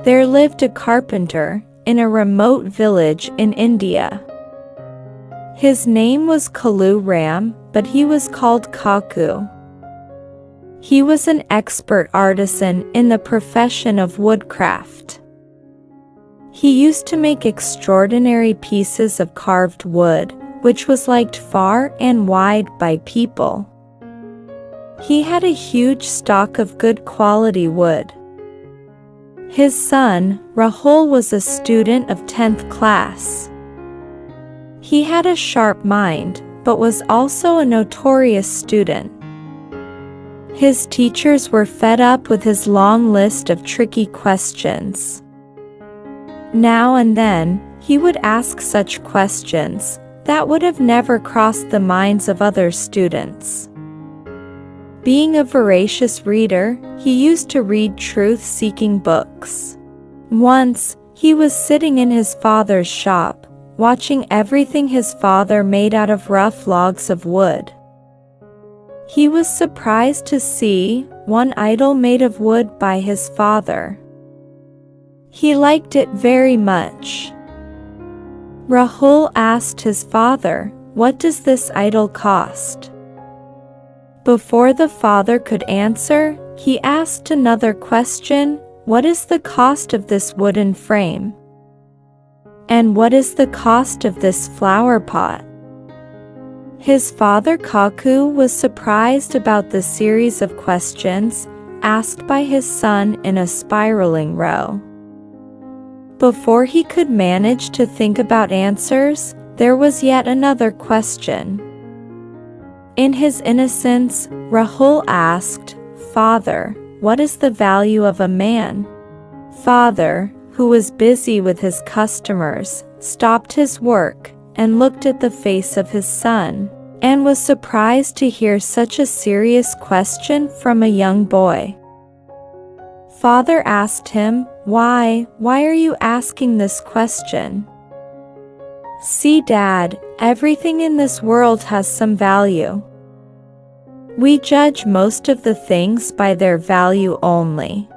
There lived a carpenter in a remote village in India. His name was Kalu Ram, but he was called Kaku. He was an expert artisan in the profession of woodcraft. He used to make extraordinary pieces of carved wood, which was liked far and wide by people. He had a huge stock of good quality wood. His son, Rahul, was a student of 10th class. He had a sharp mind, but was also a notorious student. His teachers were fed up with his long list of tricky questions. Now and then, he would ask such questions that would have never crossed the minds of other students. Being a voracious reader, he used to read truth-seeking books. Once, he was sitting in his father's shop, watching everything his father made out of rough logs of wood. He was surprised to see one idol made of wood by his father. He liked it very much. Rahul asked his father, "What does this idol cost?" Before the father could answer, he asked another question, "What is the cost of this wooden frame? And what is the cost of this flower pot?" His father Kaku was surprised about the series of questions asked by his son in a spiraling row. Before he could manage to think about answers, there was yet another question. In his innocence, Rahul asked, "Father, what is the value of a man?" Father, who was busy with his customers, stopped his work and looked at the face of his son, and was surprised to hear such a serious question from a young boy. Father asked him, Why are you asking this question?" "See, Dad, everything in this world has some value. We judge most of the things by their value only.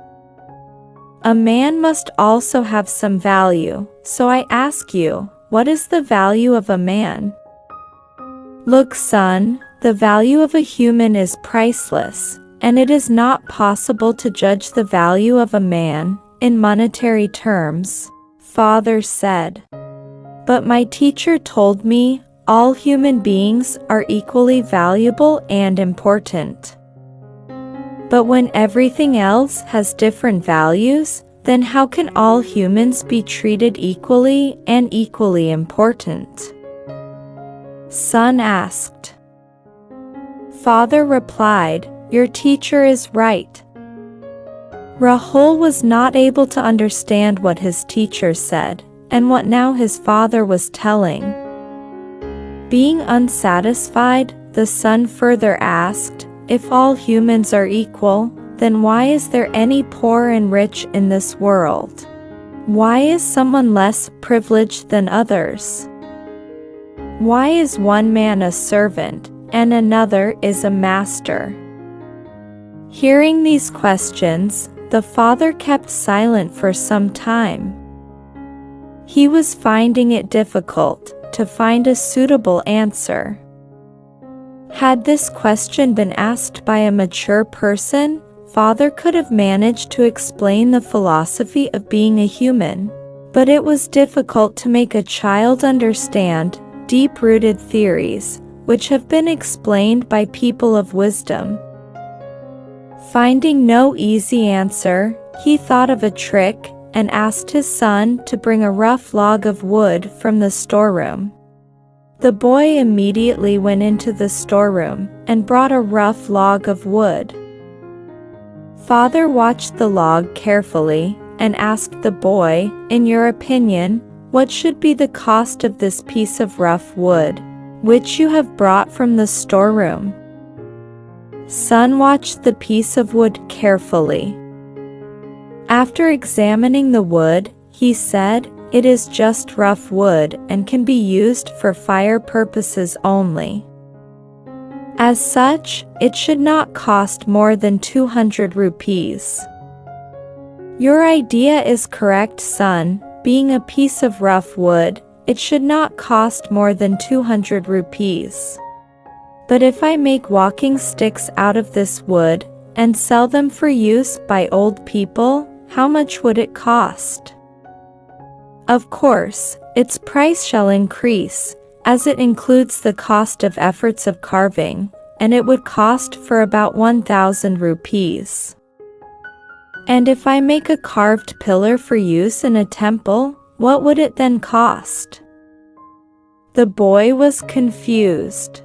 A man must also have some value, so I ask you, what is the value of a man?" "Look, son, the value of a human is priceless, and it is not possible to judge the value of a man in monetary terms," Father said. "But my teacher told me all human beings are equally valuable and important. But when everything else has different values, then how can all humans be treated equally and equally important?" Son asked. Father replied, "Your teacher is right." Rahul was not able to understand what his teacher said, and what now his father was telling. Being unsatisfied, the son further asked, "If all humans are equal, then why is there any poor and rich in this world? Why is someone less privileged than others? Why is one man a servant, and another is a master?" Hearing these questions, the father kept silent for some time. He was finding it difficult to find a suitable answer. Had this question been asked by a mature person, Father could have managed to explain the philosophy of being a human, but it was difficult to make a child understand deep-rooted theories, which have been explained by people of wisdom. Finding no easy answer, he thought of a trick and asked his son to bring a rough log of wood from the storeroom. The boy immediately went into the storeroom and brought a rough log of wood. Father watched the log carefully and asked the boy, "In your opinion, what should be the cost of this piece of rough wood, which you have brought from the storeroom?" Son watched the piece of wood carefully. After examining the wood, he said, "It is just rough wood and can be used for fire purposes only. As such, it should not cost more than 200 rupees. Your idea is correct, son. Being a piece of rough wood, it should not cost more than 200 rupees. But if I make walking sticks out of this wood and sell them for use by old people, how much would it cost? Of course, its price shall increase, as it includes the cost of efforts of carving, and it would cost for about 1,000 rupees. And if I make a carved pillar for use in a temple, what would it then cost? The boy was confused.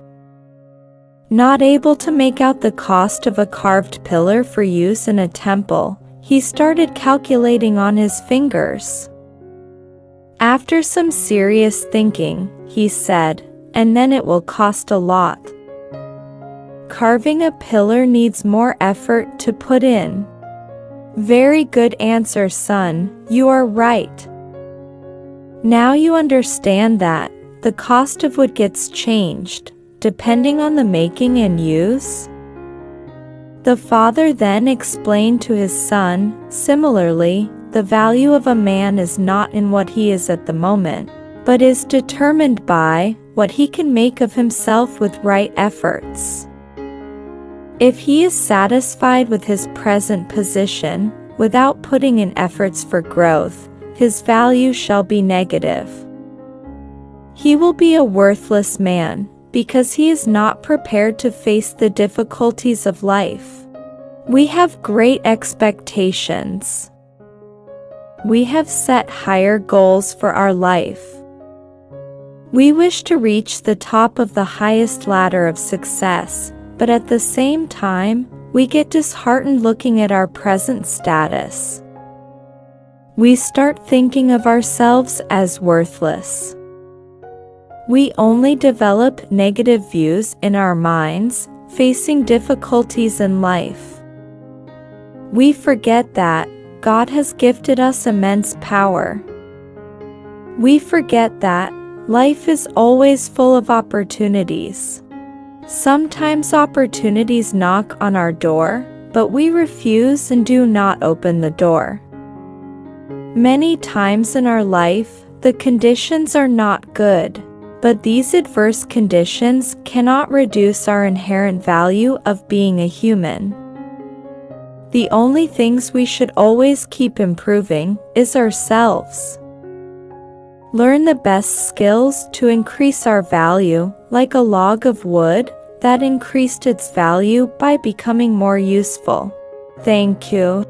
Not able to make out the cost of a carved pillar for use in a temple, he started calculating on his fingers. After some serious thinking, he said, "And then it will cost a lot. Carving a pillar needs more effort to put in." Very good answer, son, you are right. Now you understand that the cost of wood gets changed, depending on the making and use? The father then explained to his son, similarly, the value of a man is not in what he is at the moment, but is determined by what he can make of himself with right efforts. If he is satisfied with his present position, without putting in efforts for growth, his value shall be negative. He will be a worthless man, because he is not prepared to face the difficulties of life. We have great expectations. We have set higher goals for our life. We wish to reach the top of the highest ladder of success, but at the same time, we get disheartened looking at our present status. We start thinking of ourselves as worthless. We only develop negative views in our minds, facing difficulties in life. We forget that God has gifted us immense power. We forget that life is always full of opportunities. Sometimes opportunities knock on our door, but we refuse and do not open the door. Many times in our life, the conditions are not good. But these adverse conditions cannot reduce our inherent value of being a human. The only things we should always keep improving is ourselves. Learn the best skills to increase our value, like a log of wood that increased its value by becoming more useful. Thank you.